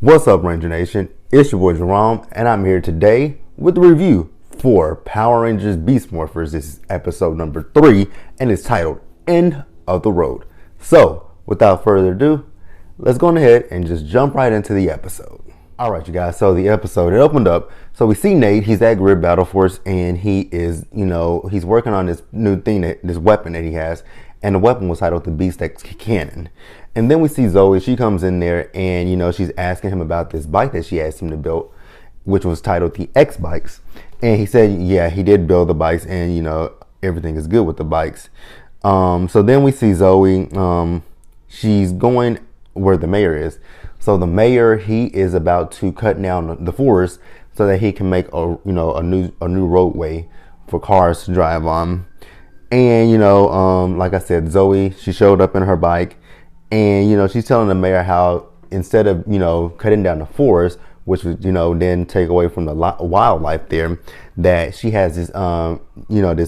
What's up, Ranger Nation? It's your boy Jerome, and I'm here today with the review for Power Rangers Beast Morphers. This is episode number 3, and it's titled End of the Road. So, without further ado, let's go ahead and just jump right into the episode. Alright, you guys, so the episode, it opened up. So we see Nate, he's at Grid Battle Force, and he is, he's working on this new thing, this weapon that he has, and the weapon was titled the Beast X Cannon. And then we see Zoe, she comes in there and, she's asking him about this bike that she asked him to build, which was titled the X Bikes. And he said, yeah, he did build the bikes and, everything is good with the bikes. So then we see Zoe, she's going where the mayor is. So the mayor, he is about to cut down the forest so that he can make a new roadway for cars to drive on. And, like I said, Zoe, she showed up in her bike. And, she's telling the mayor how instead of, cutting down the forest, which would, then take away from the wildlife there, that she has this, the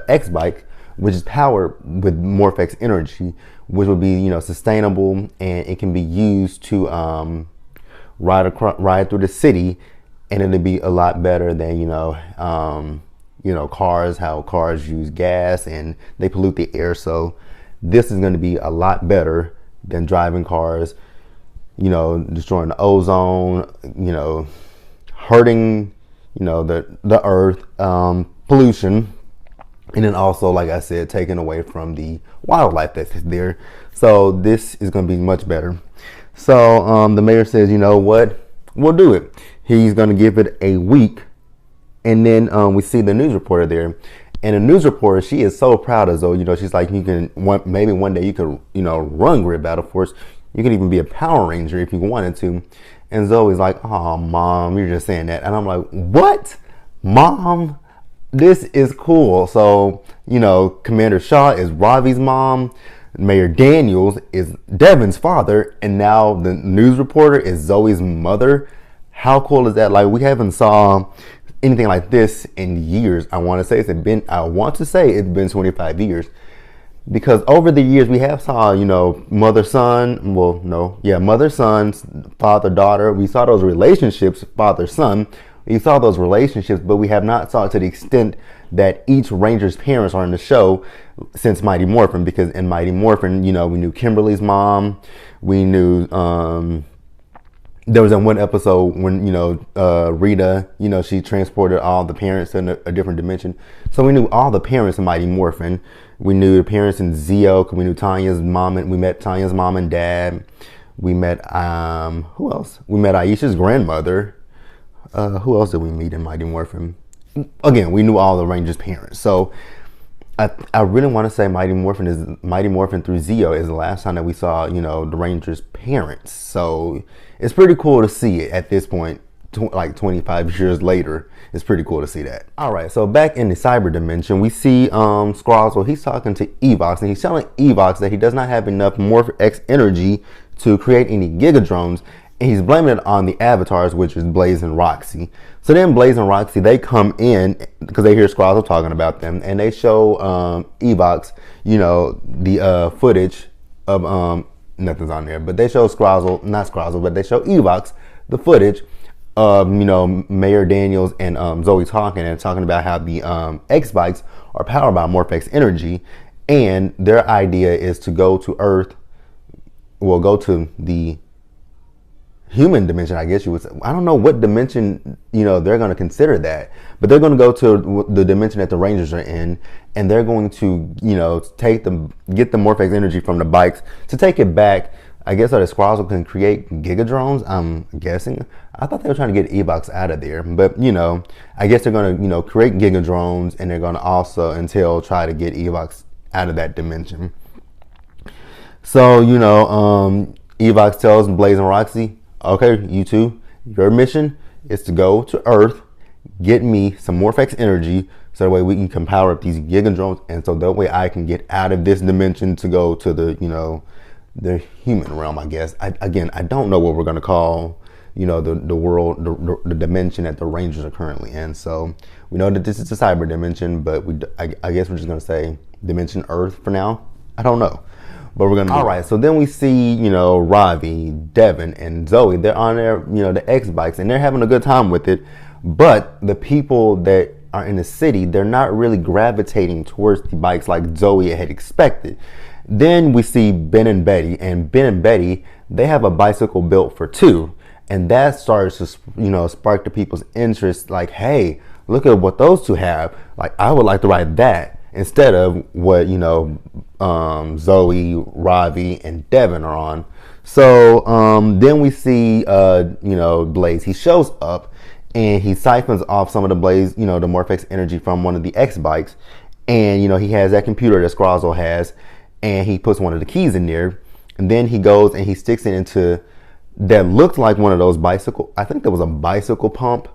X bike, which is powered with Morphers energy, which would be, sustainable, and it can be used to ride through the city, and it'll be a lot better than, cars, how cars use gas and they pollute the air. So this is going to be a lot better than driving cars, destroying the ozone, hurting, the earth, pollution. And then also, like I said, taking away from the wildlife that's there. So this is going to be much better. So the mayor says, you know what, we'll do it. He's going to give it a week. And then we see the news reporter there. And the news reporter, she is so proud of Zoe. She's like, maybe one day you could, run Grid Battle Force. You could even be a Power Ranger if you wanted to. And Zoe's like, oh, Mom, you're just saying that. And I'm like, what? Mom? This is cool. So, Commander Shaw is Ravi's mom. Mayor Daniels is Devin's father. And now the news reporter is Zoe's mother. How cool is that? Like, we haven't saw anything like this in years. I want to say it's been 25 years, because over the years we have saw, mother son, mother son, father daughter. We saw those relationships, father son. We saw those relationships, but we have not saw it to the extent that each Ranger's parents are in the show since Mighty Morphin. Because in Mighty Morphin, we knew Kimberly's mom. We knew there was in one episode when, Rita, she transported all the parents in a different dimension. So we knew all the parents in Mighty Morphin. We knew the parents in Zeo, because we knew Tanya's mom, and we met Tanya's mom and dad. We met, who else? We met Aisha's grandmother. Who else did we meet in Mighty Morphin? Again, we knew all the Rangers' parents. So I really want to say Mighty Morphin through Zeo is the last time that we saw, the Rangers' parents. So it's pretty cool to see it at this point, like 25 years later. It's pretty cool to see that. All right, so back in the cyber dimension, we see Squazzle. He's talking to Evox, and he's telling Evox that he does not have enough Morph-X energy to create any Gigadrones. And he's blaming it on the avatars, which is Blaze and Roxy. So then Blaze and Roxy, they come in because they hear Squazzle talking about them, and they show Evox, the footage of nothing's on there, but they show not Squazzle, but they show Evox the footage of Mayor Daniels and Zoe talking about how the X bikes are powered by Morphex energy, and their idea is to go to Earth. Well, go to the human dimension, I guess you would say. I don't know what dimension, they're going to consider that, but they're going to go to the dimension that the Rangers are in, and they're going to, get the Morphex energy from the bikes to take it back, I guess, so that Squazzle can create Gigadrones, I'm guessing. I thought they were trying to get Evox out of there, but, I guess they're going to, create Gigadrones, and they're going to also, try to get Evox out of that dimension. So, Evox tells Blaze and Roxy, okay, you two, your mission is to go to Earth, get me some Morphex energy, so that way we can power up these Gigadrones, and so that way I can get out of this dimension to go to the, the human realm, I guess. I don't know what we're going to call, the world, the dimension that the Rangers are currently in. So we know that this is a cyber dimension, but I guess we're just going to say dimension Earth for now. I don't know. but we're gonna. All right, so then we see, you know, Ravi, Devin, and Zoe. They're on their, you know, the X bikes, and they're having a good time with it. But the people that are in the city, they're not really gravitating towards the bikes like Zoe had expected. Then we see Ben and Betty, and Ben and Betty, they have a bicycle built for two, and that starts to, you know, spark the people's interest. Like, hey, look at what those two have. Like, I would like to ride that instead of what, you know, Zoe, Ravi, and Devin are on. So then we see, you know, Blaze. He shows up and he siphons off some of the Blaze, you know, the Morphex energy from one of the X bikes, and you know, he has that computer that Scrazzo has, and he puts one of the keys in there, and then he goes and he sticks it into that looked like one of those bicycle. I think there was a bicycle pump.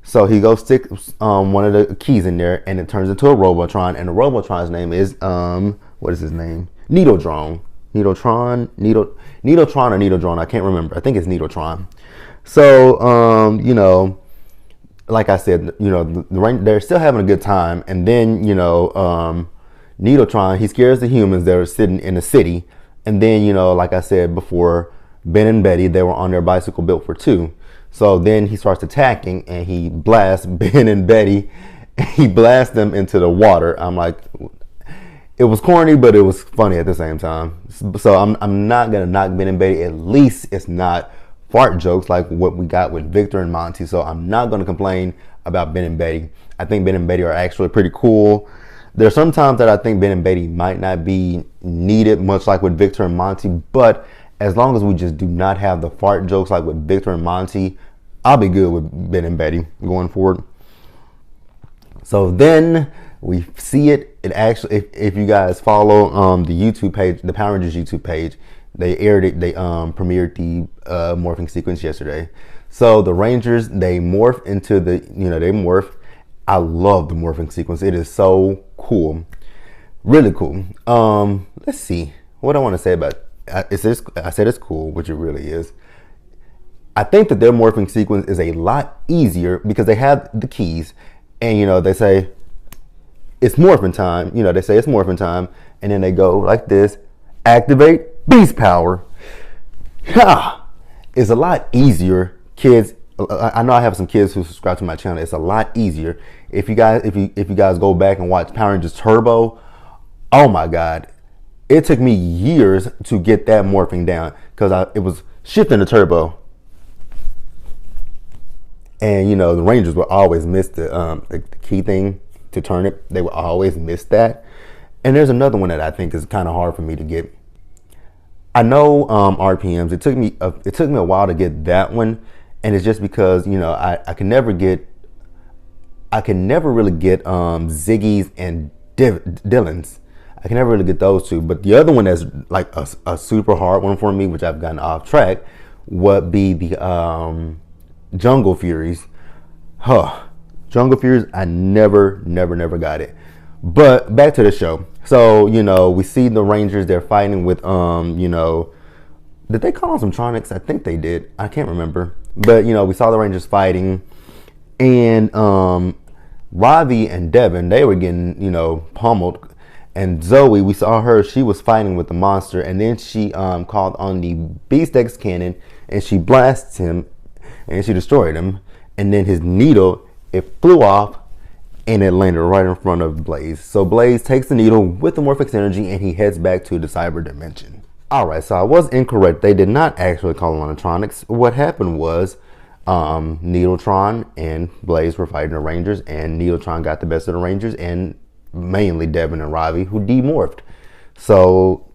So he goes stick one of the keys in there, and it turns into a Robotron, and the Robotron's name is what is his name? Needledrone. Needletron or Needledrone. I can't remember. I think it's Needletron. So you know, like I said, you know, they're still having a good time, and then, you know, Needletron, he scares the humans that are sitting in the city, and then, you know, like I said before, Ben and Betty, they were on their bicycle built for two. So then he starts attacking, and he blasts Ben and Betty. He blasts them into the water. I'm like, it was corny, but it was funny at the same time. So I'm not gonna knock Ben and Betty. At least it's not fart jokes like what we got with Victor and Monty. So I'm not gonna complain about Ben and Betty. I think Ben and Betty are actually pretty cool. There's some times that I think Ben and Betty might not be needed, much like with Victor and Monty, but as long as we just do not have the fart jokes like with Victor and Monty, I'll be good with Ben and Betty going forward. So then we see it. It actually, if you guys follow the YouTube page, the Power Rangers YouTube page, they aired it. They premiered the morphing sequence yesterday. So the Rangers, they morph into the, you know, they morph. I love the morphing sequence. It is so cool, really cool. Let's see what I want to say about it. I said it's cool, which it really is. I think that their morphing sequence is a lot easier because they have the keys, and you know, they say it's morphin' time. You know, they say it's morphin' time, and then they go like this: activate beast power. Ha! It's a lot easier, kids. I know I have some kids who subscribe to my channel. It's a lot easier if you guys go back and watch Power Rangers Turbo. Oh my God, it took me years to get that morphing down because it was shifting the turbo. And you know, the Rangers would always miss the key thing to turn it. They would always miss that. And there's another one that I think is kind of hard for me to get. I know RPMs. It took me a while to get that one, and it's just because, you know, I can never really get Ziggy's and Dylan's. I can never really get those two. But the other one that's like a super hard one for me, which I've gotten off track, would be the Jungle Furies. Jungle Furies, I never got it. But back to the show. So, you know, we see the Rangers, they're fighting with, you know, did they call them Tronics? I think they did. I can't remember. But, you know, we saw the Rangers fighting, and Ravi and Devin, they were getting, you know, pummeled. And Zoe, we saw her, she was fighting with the monster, and then she called on the Beast X cannon, and she blasts him, and she destroyed him. And then his needle, it flew off, and it landed right in front of Blaze. So Blaze takes the needle with the Morphex energy, and he heads back to the cyber dimension. Alright, so I was incorrect. They did not actually call on the Tronics. What happened was Needletron and Blaze were fighting the Rangers, and Needletron got the best of the Rangers, and mainly Devin and Ravi, who demorphed. So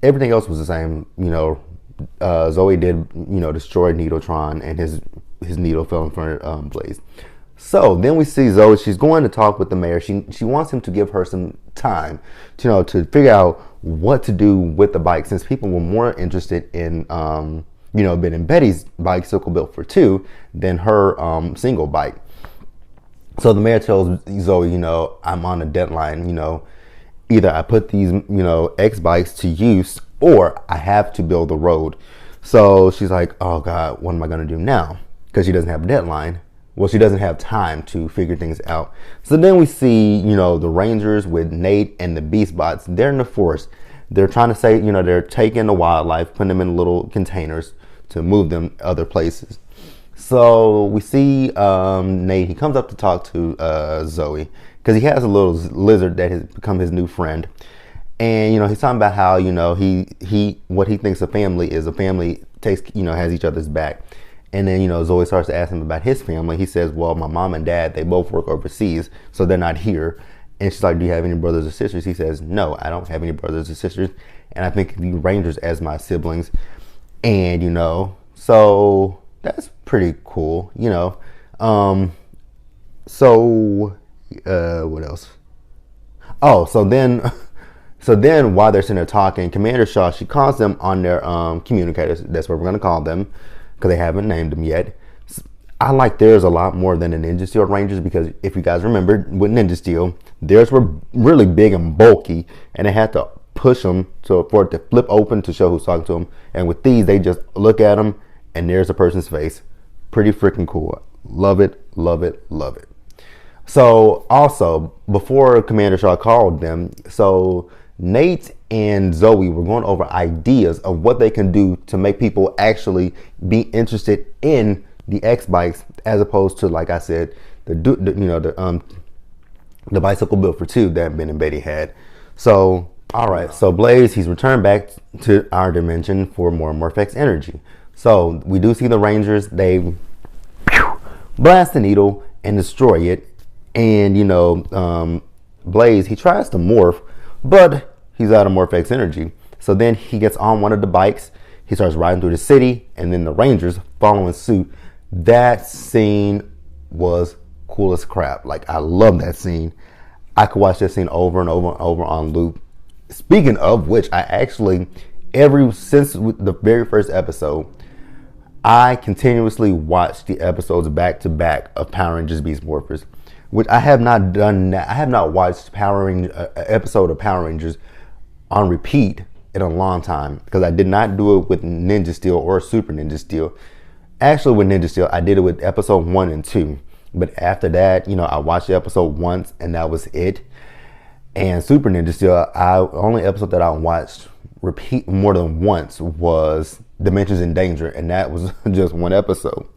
everything else was the same. You know, Zoe did, you know, destroy Needletron, and his needle fell in front of Blaze. So then we see Zoe. She's going to talk with the mayor. She wants him to give her some time to, you know, to figure out what to do with the bike, since people were more interested in you know, Ben and Betty's bicycle built for two than her single bike. So the mayor tells Zoe, you know, I'm on a deadline. You know, either I put these, you know, X bikes to use, or I have to build the road. So she's like, oh God, what am I gonna do now? Because she doesn't have a deadline. Well, she doesn't have time to figure things out. So then we see, you know, the Rangers with Nate and the Beast Bots. They're in the forest. they're trying to say, they're taking the wildlife, putting them in little containers to move them other places. So we see Nate. He comes up to talk to Zoe because he has a little lizard that has become his new friend. And he's talking about how he what he thinks a family is. A family takes has each other's back. And then Zoe starts to ask him about his family. He says, well, my mom and dad, they both work overseas, so they're not here. And she's like, do you have any brothers or sisters? He says, no, I don't have any brothers or sisters, and I think of the Rangers as my siblings. And so that's pretty cool. What else? Oh, so then while they're sitting there talking, Commander Shaw, she calls them on their communicators. That's what we're going to call them because they haven't named them yet. I like theirs a lot more than the Ninja Steel Rangers because if you guys remember with Ninja Steel, theirs were really big and bulky and they had to push them for it to flip open to show who's talking to them. And with these, they just look at them and there's a person's face. Pretty freaking cool. Love it, love it, love it. So also, before Commander Shaw called them, so Nate and Zoe were going over ideas of what they can do to make people actually be interested in the X bikes, as opposed to, like I said, the bicycle built for two that Ben and Betty had. So, all right. So Blaze, he's returned back to our dimension for more Morphex energy. So we do see the Rangers. They blast the needle and destroy it, and Blaze, he tries to morph, but he's out of Morphex energy. So then he gets on one of the bikes. He starts riding through the city, and then the Rangers following suit. That scene was cool as crap. Like, I love that scene. I could watch that scene over and over and over on loop. Speaking of which, I actually, since the very first episode, I continuously watch the episodes back to back of Power Rangers Beast Morphers, which I have not done. I have not watched an episode of Power Rangers on repeat in a long time because I did not do it with Ninja Steel or Super Ninja Steel. Actually, with Ninja Steel, I did it with episode 1 and 2. But after that, I watched the episode once and that was it. And Super Ninja Steel, only episode that I watched repeat more than once was Dimensions in Danger, and that was just one episode.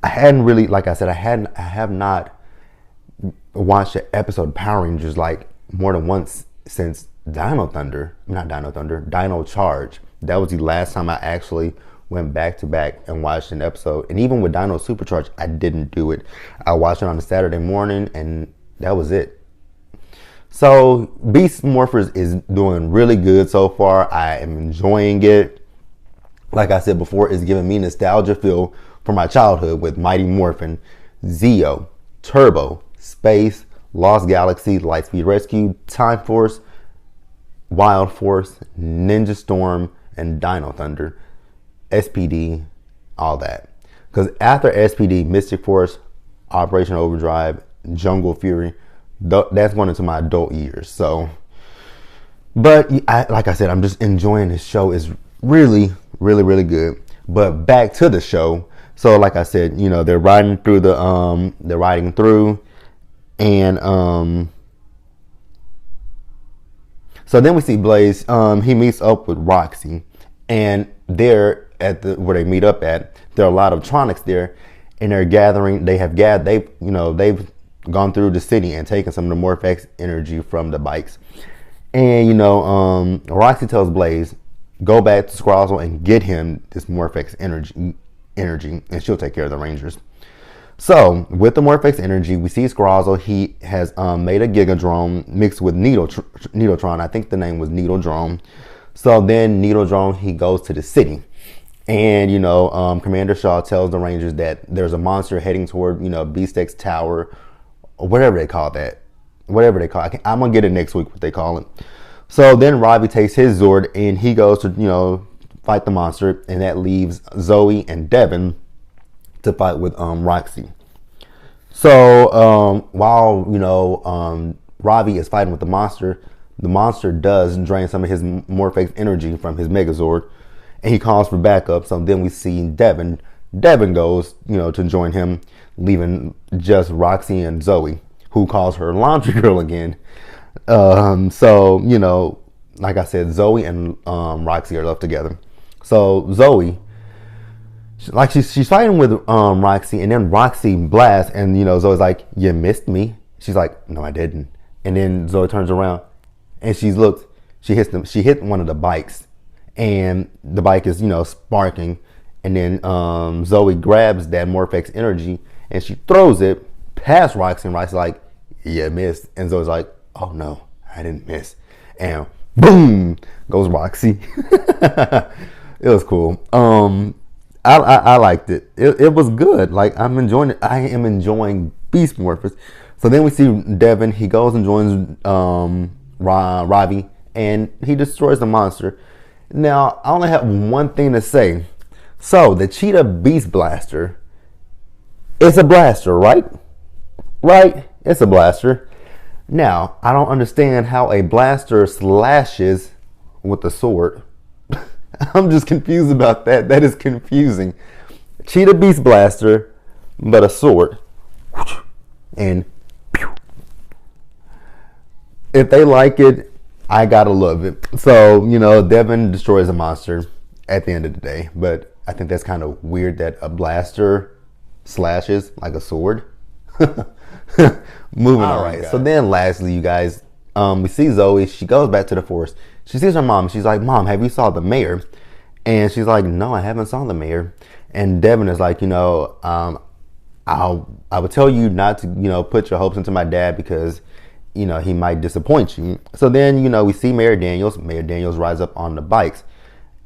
I hadn't really, like I said, I have not watched an episode of Power Rangers like more than once since Dino Charge. That was the last time I actually went back to back and watched an episode. And even with Dino Supercharge, I didn't do it. I watched it on a Saturday morning and that was it. So Beast Morphers is doing really good so far. I am enjoying it. Like I said before, it's giving me nostalgia feel for my childhood with Mighty Morphin, Zeo, Turbo, Space, Lost Galaxy, Lightspeed Rescue, Time Force, Wild Force, Ninja Storm, and Dino Thunder, SPD, all that. Because after SPD, Mystic Force, Operation Overdrive, Jungle Fury, that's going into my adult years. So, but like I said, I'm just enjoying this show. It's really, really, really good. But back to the show. So, like I said, they're riding through and so then we see Blaze. He meets up with Roxy, and they're at where they meet up at. There are a lot of Tronics there, and they're gathering. They've gone through the city and taken some of the Morphex energy from the bikes. And Roxy tells Blaze, go back to Scrozzle and get him this Morphex energy, and she'll take care of the Rangers. So with the Morphex energy, we see Scrozzle. He has made a Gigadrone mixed with Needletron. I think the name was Needledrone. So then Needledrone, he goes to the city. And, Commander Shaw tells the Rangers that there's a monster heading toward, Beast X Tower, or whatever they call that. Whatever they call it. I'm going to get it next week, what they call it. So then Robbie takes his Zord and he goes to, fight the monster. And that leaves Zoe and Devin to fight with Roxy. So while, Robbie is fighting with the monster does drain some of his Morphex energy from his Megazord. And he calls for backup. So then we see Devin. Devin goes, to join him, leaving just Roxy and Zoe, who calls her Laundry Girl again. So, like I said, Zoe and Roxy are left together. So Zoe, she's fighting with Roxy, and then Roxy blasts, and Zoe's like, "You missed me." She's like, "No, I didn't." And then Zoe turns around, and she hits them. She hit one of the bikes, and the bike is sparking, and then Zoe grabs that Morphex energy and she throws it past Roxy, and Roxy's like, "Yeah, missed." And Zoe's like, "Oh no, I didn't miss." And boom goes Roxy. It was cool. I liked it. It was good. Like, I'm enjoying it. I am enjoying Beast Morphers. So then we see Devin. He goes and joins Ravi, and he destroys the monster. Now, I only have one thing to say. So the Cheetah Beast Blaster, it's a blaster, right? Right? It's a blaster. Now, I don't understand how a blaster slashes with a sword. I'm just confused about that. That is confusing. Cheetah Beast Blaster, but a sword. And pew. If they like it, I gotta love it. So, Devin destroys a monster at the end of the day. But I think that's kind of weird that a blaster slashes like a sword. Moving on. Right. So then lastly, you guys, we see Zoe. She goes back to the forest. She sees her mom. She's like, "Mom, have you saw the mayor?" And she's like, "No, I haven't saw the mayor." And Devin is like, I would tell you not to, put your hopes into my dad because, he might disappoint you. So then, we see Mayor Daniels. Mayor Daniels rides up on the bikes.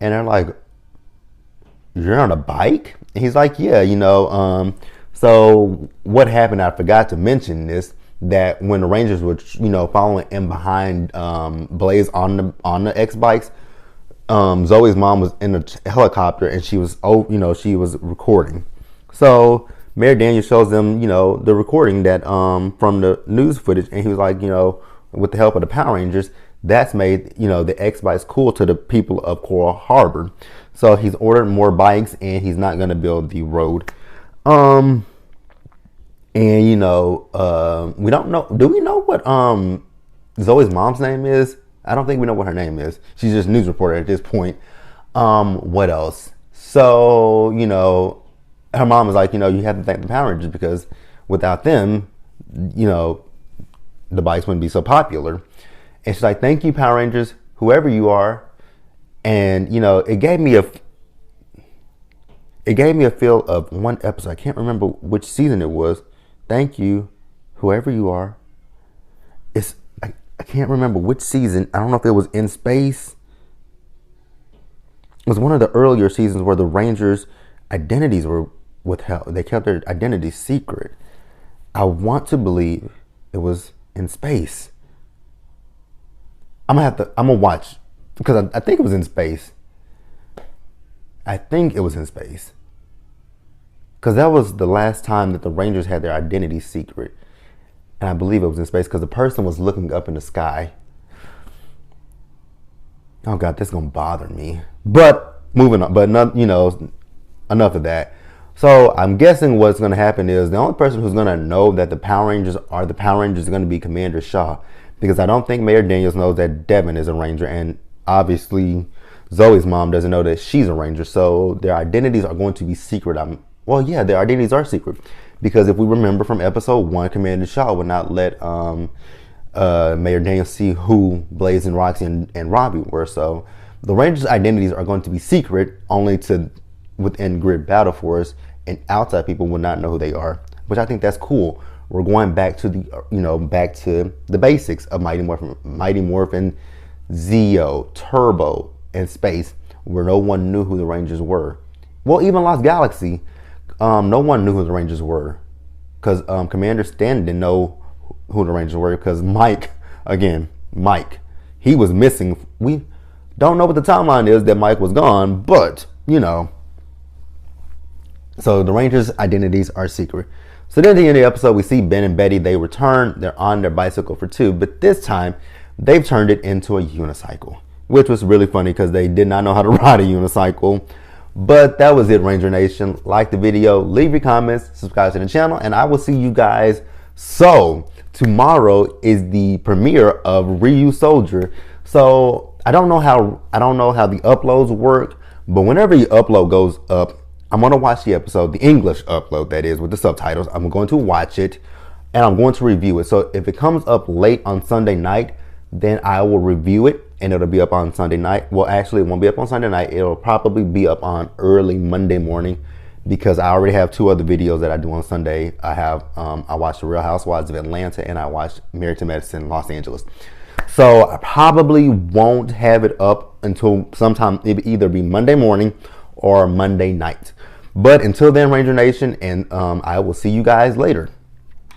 And they're like, "You're on a bike?" And he's like, "Yeah, so what happened, I forgot to mention this, that when the Rangers were, following in behind Blaze on the X bikes, Zoe's mom was in a helicopter and she was recording. So Mayor Daniel shows them, the recording that from the news footage, and he was like, with the help of the Power Rangers, that's made the X bikes cool to the people of Coral Harbor. So he's ordered more bikes and he's not going to build the road. And we don't know. Do we know what Zoe's mom's name is? I don't think we know what her name is. She's just a news reporter at this point. What else? So her mom was like, you have to thank the Power Rangers because without them, the bikes wouldn't be so popular. And she's like, "Thank you, Power Rangers, whoever you are." And it gave me a feel of one episode. I can't remember which season it was. "Thank you, whoever you are." I can't remember which season. I don't know if it was In Space. It was one of the earlier seasons where the Rangers' identities were withheld. They kept their identities secret. I want to believe it was In Space. I'm gonna watch because I think it was In Space. I think it was In Space. Because that was the last time that the Rangers had their identity secret. And I believe it was In Space because the person was looking up in the sky. Oh God, this is going to bother me. But moving on, but not, enough of that. So I'm guessing what's going to happen is the only person who's going to know that the Power Rangers are the Power Rangers is going to be Commander Shaw. Because I don't think Mayor Daniels knows that Devin is a Ranger. And obviously Zoe's mom doesn't know that she's a Ranger. So their identities are going to be secret. Well, yeah, their identities are secret. Because if we remember from episode 1, Commander Shaw would not let Mayor Daniels see who Blaze and Roxy and Robbie were. So the Rangers' identities are going to be secret only to within Grid Battle Force, and outside people will not know who they are, which I think that's cool. We're going back to the basics of Mighty Morphin, Zeo, Turbo, and Space, where no one knew who the Rangers were. Well, even Lost Galaxy, no one knew who the Rangers were, because Commander Stan didn't know who the Rangers were, because Mike, he was missing. We don't know what the timeline is that Mike was gone, but so the Rangers' identities are secret. So then at the end of the episode, we see Ben and Betty. They return. They're on their bicycle for 2, but this time they've turned it into a unicycle, which was really funny because they did not know how to ride a unicycle. But that was it, Ranger Nation. Like the video, leave your comments, subscribe to the channel, and I will see you guys. So tomorrow is the premiere of Ryu Soldier. So I don't know how the uploads work, but whenever your upload goes up, I'm gonna watch the episode, the English upload that is with the subtitles. I'm going to watch it and I'm going to review it. So if it comes up late on Sunday night, then I will review it and it'll be up on Sunday night. Well, actually, it won't be up on Sunday night. It'll probably be up on early Monday morning because I already have 2 other videos that I do on Sunday. I have I watched The Real Housewives of Atlanta and I watched Married to Medicine Los Angeles. So I probably won't have it up until sometime, it either be Monday morning or Monday night. But until then, Ranger Nation, and I will see you guys later.